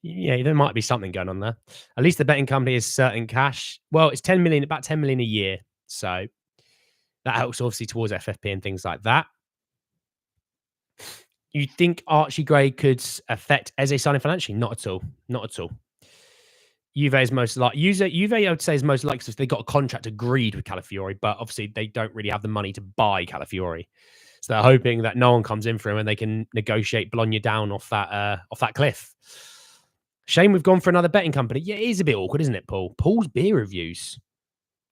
Yeah, there might be something going on there. At least the betting company is certain cash. Well, it's 10 million, about 10 million a year. So that helps obviously towards FFP and things like that. You think Archie Gray could affect Eze signing financially? Not at all. Juve is most likely. Juve, I would say, is most likely because they got a contract agreed with Calafiori, but obviously they don't really have the money to buy Calafiori. So they're hoping that no one comes in for him and they can negotiate Bologna down off that cliff. Shame we've gone for another betting company. Yeah, it is a bit awkward, isn't it, Paul? Paul's beer reviews.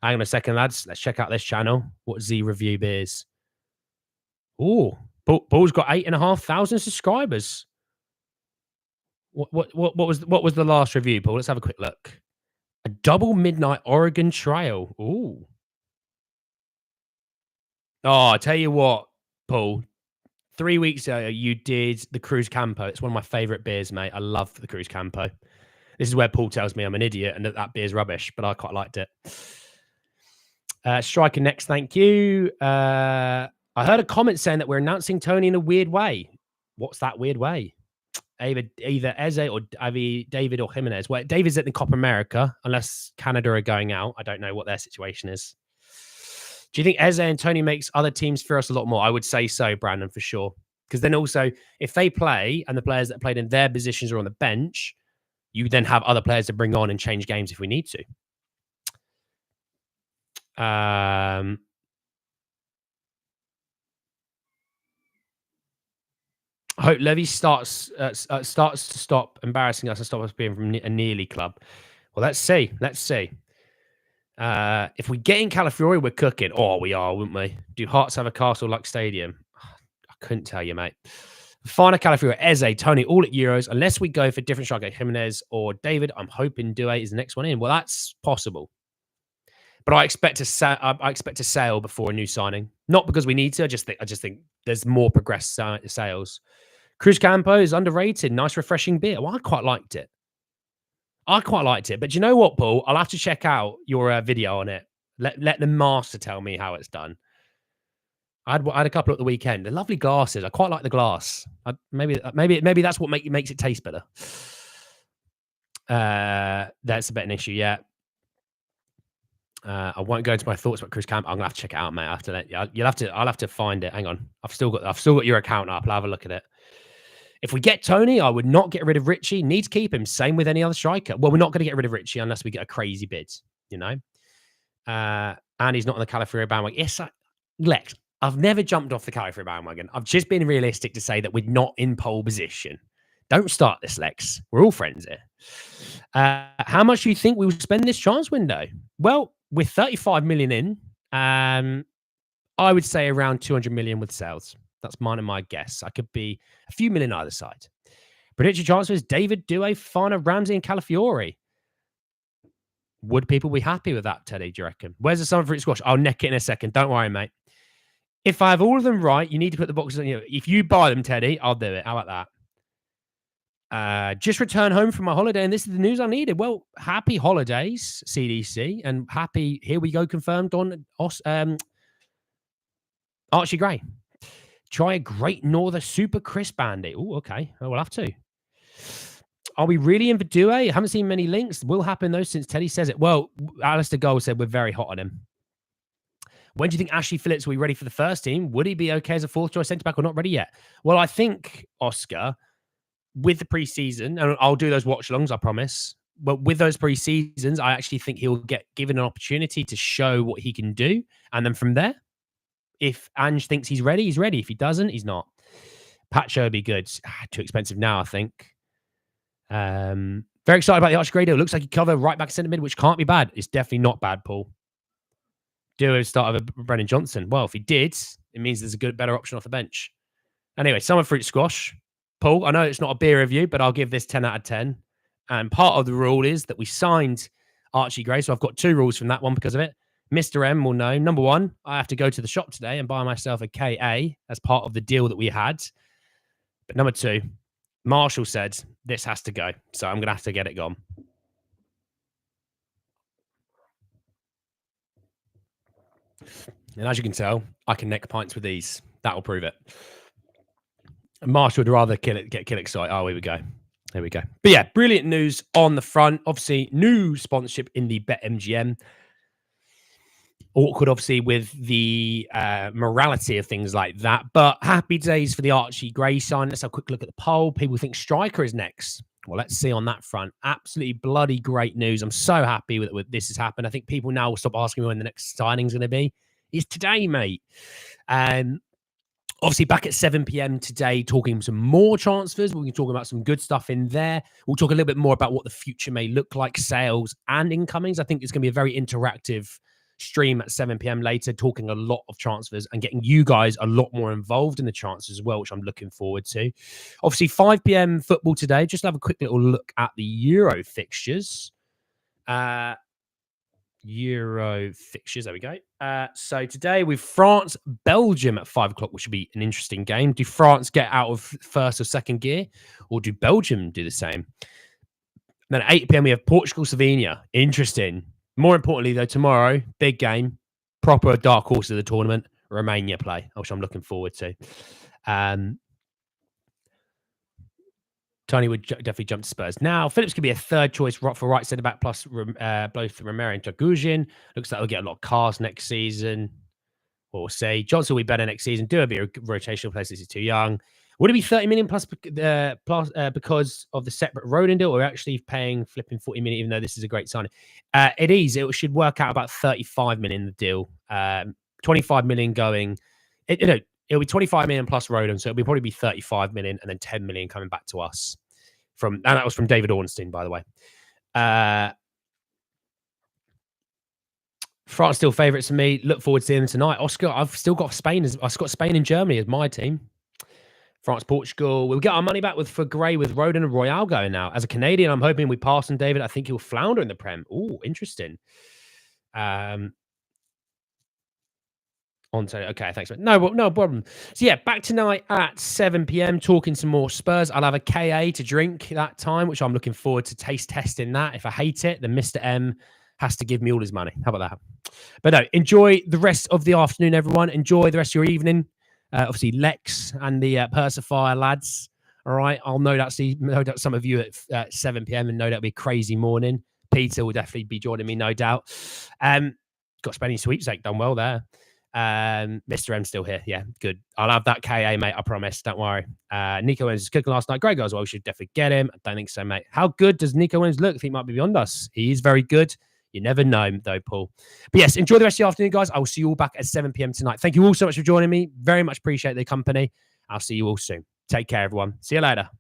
Hang on a second, lads. Let's check out this channel. What Z Review beers? Oh, Paul's got 8,500 subscribers. What was the last review, Paul? Let's have a quick look. A double midnight Oregon trail. Ooh. Oh, I tell you what, Paul. 3 weeks ago, you did the Cruz Campo. It's one of my favorite beers, mate. I love the Cruz Campo. This is where Paul tells me I'm an idiot and that beer's rubbish, but I quite liked it. Striker next, thank you. I heard a comment saying that we're announcing Tony in a weird way. What's that weird way? Either Eze or David or Jimenez. Well, David's at the Copa America, unless Canada are going out. I don't know what their situation is. Do you think Eze and Tony makes other teams fear us a lot more? I would say so, Brandon, for sure. Because then also, if they play and the players that played in their positions are on the bench, you then have other players to bring on and change games if we need to. I hope Levy starts to stop embarrassing us and stop us being from a nearly club. Well, let's see. If we get in Calafiori, we're cooking. Oh, we are, wouldn't we? Do Hearts have a Castle-like stadium? I couldn't tell you, mate. Fana, Calafiori, Eze, Tony, all at Euros. Unless we go for different striker, Jimenez or David, I'm hoping Due is the next one in. Well, that's possible. But I expect to sail before a new signing. Not because we need to. I just think there's more progressed sales. Cruz Campo is underrated. Nice, refreshing beer. Well, I quite liked it. But you know what, Paul? I'll have to check out your video on it. Let the master tell me how it's done. I had a couple at the weekend. They're lovely glasses. I quite like the glass. Maybe that's what makes it taste better. That's a bit an issue, yeah. I won't go into my thoughts about Cruz Camp. I'm gonna have to check it out, mate. I'll have to find it. Hang on. I've still got your account up. I'll have a look at it. If we get Tony, I would not get rid of Richie. Need to keep him. Same with any other striker. Well, we're not going to get rid of Richie unless we get a crazy bid, you know. And he's not on the Calafiori bandwagon. Yes, Lex, I've never jumped off the Calafiori bandwagon. I've just been realistic to say that we're not in pole position. Don't start this, Lex. We're all friends here. How much do you think we will spend this chance window? Well, with 35 million in, I would say around 200 million with sales. That's mine and my guess. I could be a few million either side. Predicted transfers: David, Due, Fana, Ramsey, and Calafiori. Would people be happy with that, Teddy, do you reckon? Where's the summer fruit squash? I'll neck it in a second. Don't worry, mate. If I have all of them right, you need to put the boxes on you. If you buy them, Teddy, I'll do it. How about that? Just returned home from my holiday, and this is the news I needed. Well, happy holidays, CDC, and happy, here we go, confirmed on Archie Gray. Try a Great Northern Super Crisp, Andy. Oh, okay. Oh, we'll have to. Are we really in for Due? I haven't seen many links. Will happen, though, since Teddy says it. Well, Alistair Gold said we're very hot on him. When do you think Ashley Phillips will be ready for the first team? Would he be okay as a fourth choice centre-back or not ready yet? Well, I think, Oscar, with the preseason, and I'll do those watch-alongs, I promise, but with those preseasons, I actually think he'll get given an opportunity to show what he can do. And then from there, if Ange thinks he's ready, he's ready. If he doesn't, he's not. Pacho would be good. Too expensive now, I think. Very excited about the Archie Gray deal. Looks like he cover right back centre mid, which can't be bad. It's definitely not bad, Paul. Do start of a Brennan Johnson. Well, if he did, it means there's a better option off the bench. Anyway, summer fruit squash. Paul, I know it's not a beer review, but I'll give this 10 out of 10. And part of the rule is that we signed Archie Gray, so I've got 2 rules from that one because of it. Mr. M will know. Number 1, I have to go to the shop today and buy myself a KA as part of the deal that we had. But number 2, Marshall said this has to go, so I'm going to have to get it gone. And as you can tell, I can neck pints with these. That will prove it. Marshall would rather get excited. Oh, here we go. There we go. But yeah, brilliant news on the front. Obviously, new sponsorship in the BetMGM. Awkward, obviously, with the morality of things like that. But happy days for the Archie Gray sign. Let's have a quick look at the poll. People think striker is next. Well, let's see on that front. Absolutely bloody great news. I'm so happy with this has happened. I think people now will stop asking me when the next signing is going to be. It's today, mate. Obviously, back at 7 p.m. today, talking some more transfers. We'll be talking about some good stuff in there. We'll talk a little bit more about what the future may look like, sales and incomings. I think it's going to be a very interactive stream at 7 p.m. later, talking a lot of transfers and getting you guys a lot more involved in the transfers as well, which I'm looking forward to. Obviously, 5 p.m. football today. Just have a quick little look at the Euro fixtures. Euro fixtures. There we go. So today with France, Belgium at 5 o'clock, which should be an interesting game. Do France get out of first or second gear, or do Belgium do the same? Then at 8 p.m. we have Portugal, Slovenia. Interesting. More importantly, though, tomorrow, big game, proper dark horse of the tournament, Romania play, which I'm looking forward to. Tony would definitely jump to Spurs. Now, Phillips could be a third choice for right centre-back plus both Romero and Dragujin. Looks like they'll get a lot of cars next season. We'll see. Johnson will be better next season. Do a bit of rotational plays. He's too young. Would it be 30 million plus because of the separate Rodon deal, or actually paying flipping 40 million, even though this is a great signing? It is. It should work out about 35 million in the deal. 25 million going. It'll be 25 million plus Rodon, so it'll probably be 35 million and then 10 million coming back to us. And that was from David Ornstein, by the way. France still favourites for me. Look forward to seeing them tonight. Oscar, I've still got Spain. I've got Spain and Germany as my team. France, Portugal. We'll get our money back for Gray with Rodon and Royale going now. As a Canadian, I'm hoping we pass on David. I think he'll flounder in the Prem. Oh, interesting. Okay, thanks. No problem. So yeah, back tonight at 7 p.m. talking some more Spurs. I'll have a KA to drink that time, which I'm looking forward to taste testing that. If I hate it, then Mr. M has to give me all his money. How about that? But no, enjoy the rest of the afternoon, everyone. Enjoy the rest of your evening. Obviously, Lex and the Persifier lads. All right, I'll no doubt some of you at 7 p.m. and no doubt it'll be a crazy morning. Peter will definitely be joining me, no doubt. Got Spanish sweepstake done well there. Mr. M's still here. Yeah, good. I'll have that KA, mate. I promise. Don't worry. Nico Williams was cooking last night. Great guy as well. We should definitely get him. I don't think so, mate. How good does Nico Williams look? I think he might be beyond us. He is very good. You never know, though, Paul. But yes, enjoy the rest of the afternoon, guys. I will see you all back at 7 p.m. tonight. Thank you all so much for joining me. Very much appreciate the company. I'll see you all soon. Take care, everyone. See you later.